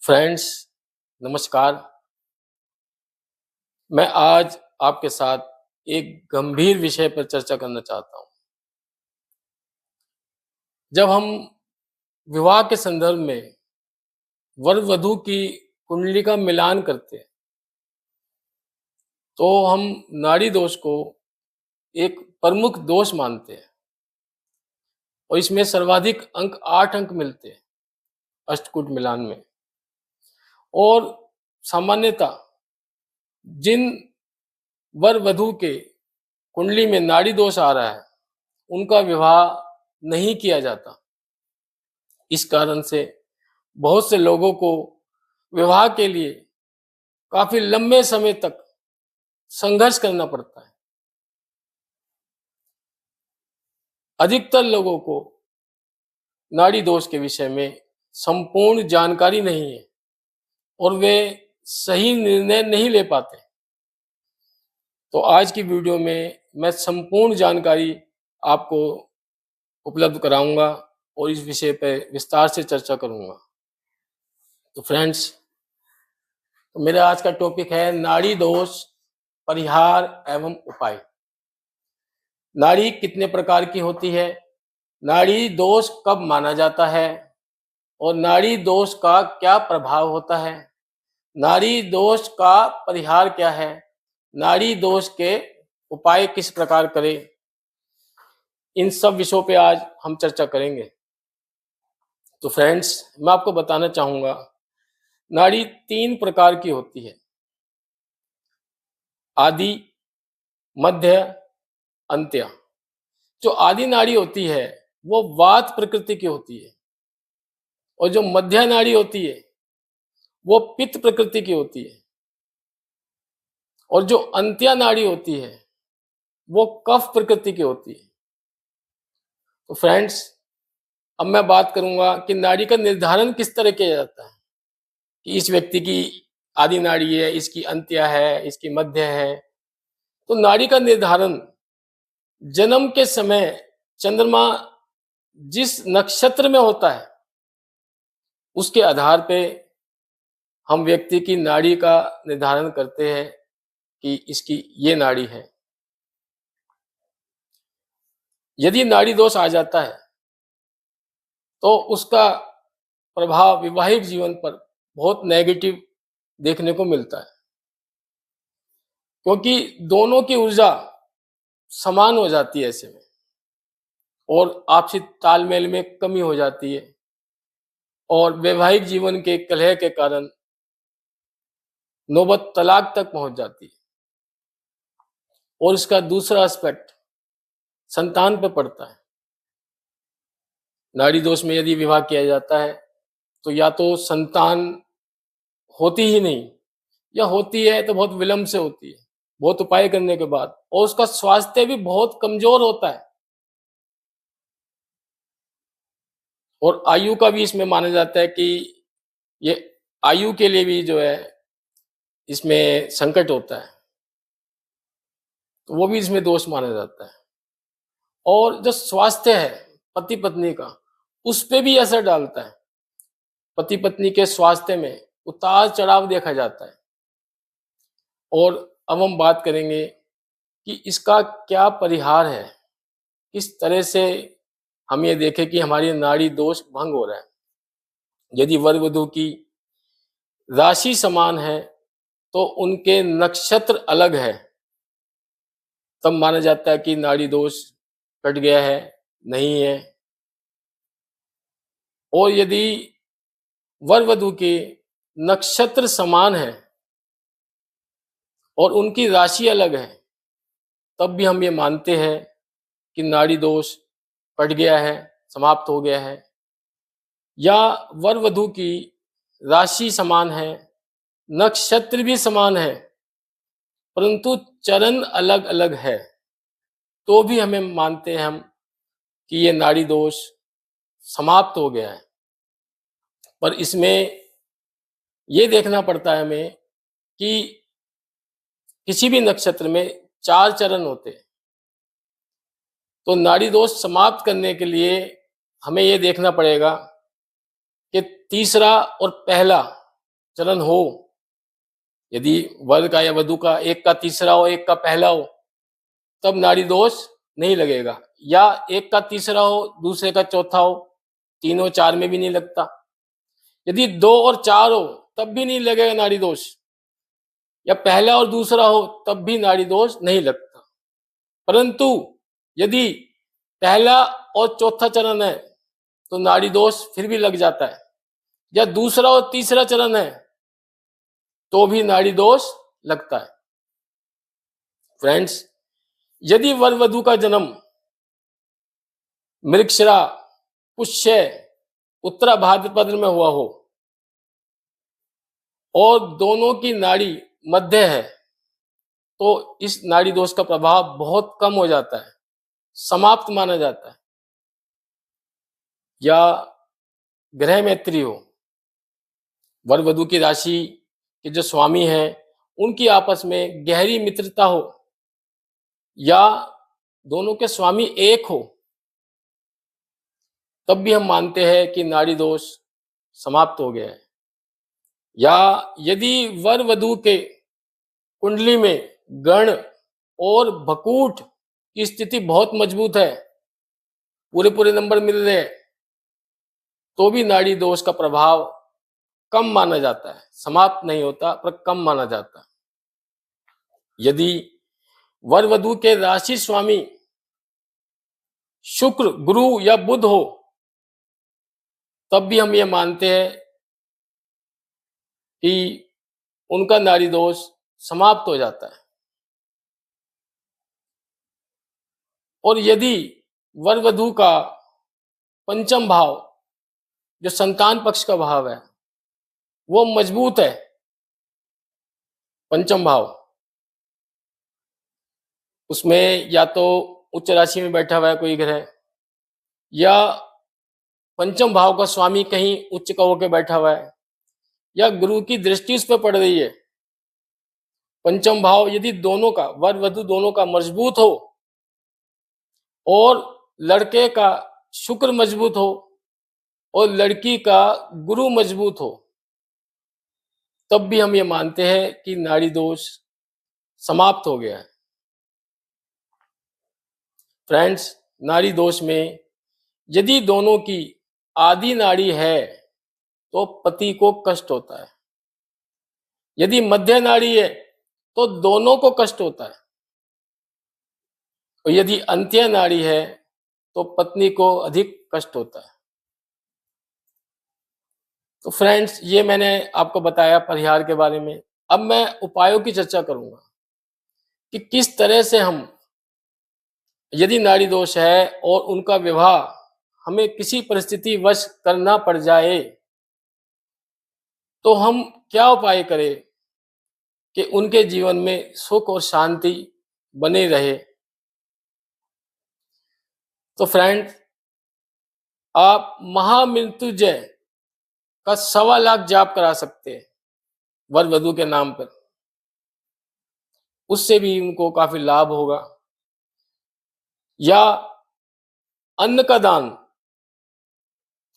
Friends, नमस्कार। मैं आज आपके साथ एक गंभीर विषय पर चर्चा करना चाहता हूँ। जब हम विवाह के संदर्भ में वर-वधू की कुंडली का मिलान करते हैं, तो हम नाड़ी दोष को एक प्रमुख दोष मानते हैं और इसमें सर्वाधिक अंक 8 अंक मिलते हैं अष्टकूट मिलान में। और सामान्यतः जिन वर-वधू के कुंडली में नाड़ी दोष आ रहा है, उनका विवाह नहीं किया जाता। इस कारण से बहुत से लोगों को विवाह के लिए काफी लंबे समय तक संघर्ष करना पड़ता है। अधिकतर लोगों को नाड़ी दोष के विषय में संपूर्ण जानकारी नहीं है और वे सही निर्णय नहीं ले पाते। तो आज की वीडियो में मैं संपूर्ण जानकारी आपको उपलब्ध कराऊंगा और इस विषय पर विस्तार से चर्चा करूंगा। तो फ्रेंड्स, तो मेरा आज का टॉपिक है नाड़ी दोष परिहार एवं उपाय। नाड़ी कितने प्रकार की होती है, नाड़ी दोष कब माना जाता है और नाड़ी दोष का क्या प्रभाव होता है, नाड़ी दोष का परिहार क्या है, नाड़ी दोष के उपाय किस प्रकार करें, इन सब विषयों पे आज हम चर्चा करेंगे। तो फ्रेंड्स, मैं आपको बताना चाहूंगा, नाड़ी 3 प्रकार की होती है: आदि, मध्य, अंत्य। जो आदि नाड़ी होती है वो वात प्रकृति की होती है और जो मध्य नाड़ी होती है वो पित्त प्रकृति की होती है और जो अंत्य नाड़ी होती है वो कफ प्रकृति की होती है। तो फ्रेंड्स, अब मैं बात करूंगा कि नाड़ी का निर्धारण किस तरह किया जाता है कि इस व्यक्ति की आदि नाड़ी है, इसकी अंत्य है, इसकी मध्य है। तो नाड़ी का निर्धारण जन्म के समय चंद्रमा जिस नक्षत्र में होता है उसके आधार पे हम व्यक्ति की नाड़ी का निर्धारण करते हैं कि इसकी ये नाड़ी है। यदि नाड़ी दोष आ जाता है तो उसका प्रभाव वैवाहिक जीवन पर बहुत नेगेटिव देखने को मिलता है, क्योंकि दोनों की ऊर्जा समान हो जाती है ऐसे में और आपसी तालमेल में कमी हो जाती है और वैवाहिक जीवन के कलह के कारण नौबत तलाक तक पहुंच जाती है। और इसका दूसरा एस्पेक्ट संतान पर पड़ता है। नाड़ी दोष में यदि विवाह किया जाता है तो या तो संतान होती ही नहीं, या होती है तो बहुत विलंब से होती है, बहुत उपाय करने के बाद, और उसका स्वास्थ्य भी बहुत कमजोर होता है। और आयु का भी इसमें माना जाता है कि ये आयु के लिए भी जो है इसमें संकट होता है, तो वो भी इसमें दोष माना जाता है। और जो स्वास्थ्य है पति पत्नी का, उस पे भी असर डालता है। पति पत्नी के स्वास्थ्य में उतार चढ़ाव देखा जाता है। और अब हम बात करेंगे कि इसका क्या परिहार है, किस तरह से हम ये देखें कि हमारी नाड़ी दोष भंग हो रहा है। यदि वर वधू की राशि समान है तो उनके नक्षत्र अलग है, तब माना जाता है कि नाड़ी दोष कट गया है, नहीं है। और यदि वर वधू के नक्षत्र समान है और उनकी राशि अलग है, तब भी हम ये मानते हैं कि नाड़ी दोष कट गया है, समाप्त हो गया है। या वर वधू की राशि समान है, नक्षत्र भी समान है, परंतु चरण अलग अलग है, तो भी हमें मानते हैं हम कि ये नाड़ी दोष समाप्त हो गया है। पर इसमें ये देखना पड़ता है हमें कि किसी भी नक्षत्र में 4 चरण होते हैं। तो नाड़ी दोष समाप्त करने के लिए हमें ये देखना पड़ेगा कि तीसरा और पहला चरण हो, यदि वर का या वधू का एक का तीसरा हो, एक का पहला हो, तब नाड़ी दोष नहीं लगेगा। या एक का तीसरा हो, दूसरे का चौथा हो, तीनों चार में भी नहीं लगता। यदि 2 और 4 हो तब भी नहीं लगेगा नाड़ी दोष, या पहला और दूसरा हो तब भी नाड़ी दोष नहीं लगता। परंतु यदि पहला और चौथा चरण है तो नाड़ी दोष फिर भी लग जाता है, या दूसरा और तीसरा चरण है तो भी नाड़ी दोष लगता है। फ्रेंड्स, यदि वर वधू का जन्म मृगशिरा, पुष्य, उत्तरा भाद्रपद में हुआ हो और दोनों की नाड़ी मध्य है, तो इस नाड़ी दोष का प्रभाव बहुत कम हो जाता है, समाप्त माना जाता है। या ग्रह मैत्री हो, वर वधू की राशि के जो स्वामी हैं उनकी आपस में गहरी मित्रता हो, या दोनों के स्वामी एक हो, तब भी हम मानते हैं कि नाड़ी दोष समाप्त हो गया है। या यदि वर वधू के कुंडली में गण और भकूट की स्थिति बहुत मजबूत है, पूरे पूरे नंबर मिल रहे हैं, तो भी नाड़ी दोष का प्रभाव कम माना जाता है, समाप्त नहीं होता पर कम माना जाता है। यदि वर वधू के राशि स्वामी शुक्र, गुरु या बुध हो, तब भी हम ये मानते हैं कि उनका नाड़ी दोष समाप्त हो जाता है। और यदि वर वधू का पंचम भाव, जो संतान पक्ष का भाव है, वो मजबूत है, पंचम भाव, उसमें या तो उच्च राशि में बैठा हुआ है कोई ग्रह, या पंचम भाव का स्वामी कहीं उच्च का होकर बैठा हुआ है, या गुरु की दृष्टि उस पर पड़ रही है। पंचम भाव यदि दोनों का, वर वधू दोनों का मजबूत हो और लड़के का शुक्र मजबूत हो और लड़की का गुरु मजबूत हो, तब भी हम ये मानते हैं कि नाड़ी दोष समाप्त हो गया है। फ्रेंड्स, नाड़ी दोष में यदि दोनों की आदि नाड़ी है तो पति को कष्ट होता है, यदि मध्य नाड़ी है तो दोनों को कष्ट होता है, और यदि अंत्य नाड़ी है तो पत्नी को अधिक कष्ट होता है। तो फ्रेंड्स, ये मैंने आपको बताया परिहार के बारे में। अब मैं उपायों की चर्चा करूंगा कि किस तरह से हम, यदि नाड़ी दोष है और उनका विवाह हमें किसी परिस्थिति वश करना पड़ जाए, तो हम क्या उपाय करें कि उनके जीवन में सुख और शांति बने रहे। तो फ्रेंड, आप महामृत्युंजय का 1.25 लाख जाप करा सकते हैं वर वधू के नाम पर, उससे भी उनको काफी लाभ होगा। या अन्न का दान,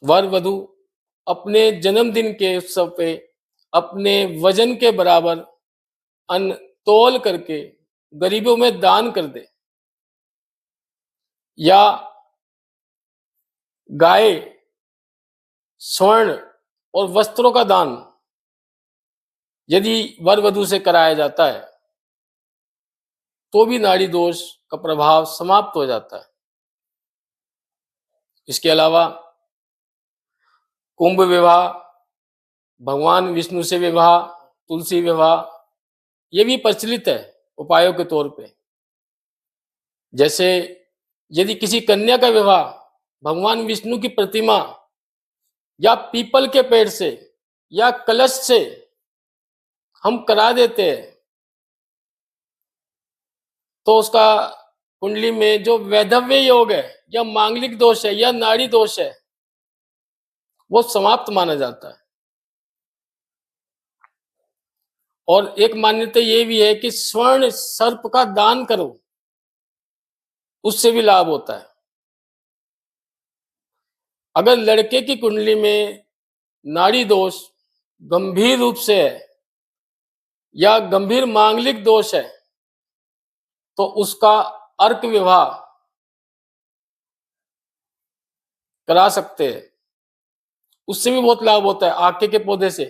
वर वधू अपने जन्मदिन के उत्सव पे अपने वजन के बराबर अन्न तौल करके गरीबों में दान कर दे। या गाय, स्वर्ण और वस्त्रों का दान यदि वर वधू से कराया जाता है तो भी नाड़ी दोष का प्रभाव समाप्त हो जाता है। इसके अलावा कुंभ विवाह, भगवान विष्णु से विवाह, तुलसी विवाह, ये भी प्रचलित है उपायों के तौर पे। जैसे यदि किसी कन्या का विवाह भगवान विष्णु की प्रतिमा या पीपल के पेड़ से या कलश से हम करा देते हैं, तो उसका कुंडली में जो वैधव्य योग है या मांगलिक दोष है या नाड़ी दोष है, वो समाप्त माना जाता है। और एक मान्यता ये भी है कि स्वर्ण सर्प का दान करो, उससे भी लाभ होता है। अगर लड़के की कुंडली में नाड़ी दोष गंभीर रूप से है या गंभीर मांगलिक दोष है तो उसका अर्क विवाह करा सकते हैं। उससे भी बहुत लाभ होता है, आके के पौधे से।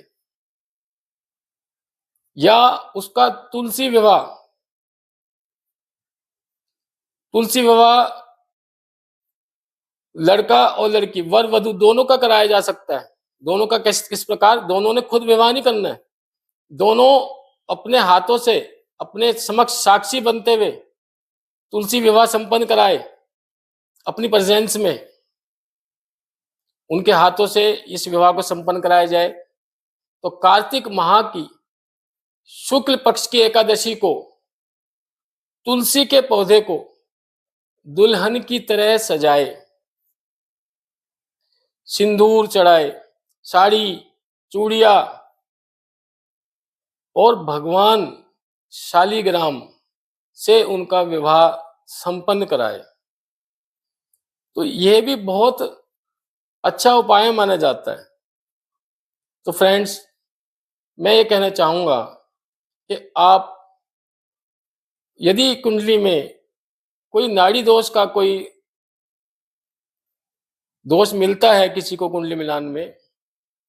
या उसका तुलसी विवाह लड़का और लड़की, वर वधु दोनों का कराया जा सकता है। दोनों का किस प्रकार? दोनों ने खुद विवाह नहीं करना है, दोनों अपने हाथों से अपने समक्ष साक्षी बनते हुए तुलसी विवाह संपन्न कराए अपनी प्रेजेंस में, उनके हाथों से इस विवाह को संपन्न कराया जाए। तो कार्तिक माह की शुक्ल पक्ष की एकादशी को तुलसी के पौधे को दुल्हन की तरह सजाए, सिंदूर चढ़ाए, साड़ी, चूड़िया और भगवान शालिग्राम से उनका विवाह संपन्न कराए। तो यह भी बहुत अच्छा उपाय माना जाता है। तो फ्रेंड्स, मैं ये कहना चाहूंगा कि आप यदि कुंडली में कोई नाड़ी दोष का कोई दोष मिलता है किसी को कुंडली मिलान में,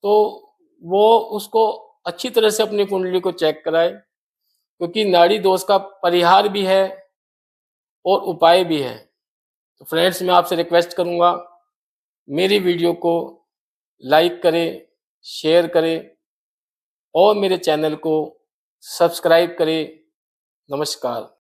तो वो उसको अच्छी तरह से अपनी कुंडली को चेक कराए, क्योंकि नाड़ी दोष का परिहार भी है और उपाय भी है। तो फ्रेंड्स, मैं आपसे रिक्वेस्ट करूंगा, मेरी वीडियो को लाइक करें, शेयर करें और मेरे चैनल को सब्सक्राइब करें। नमस्कार।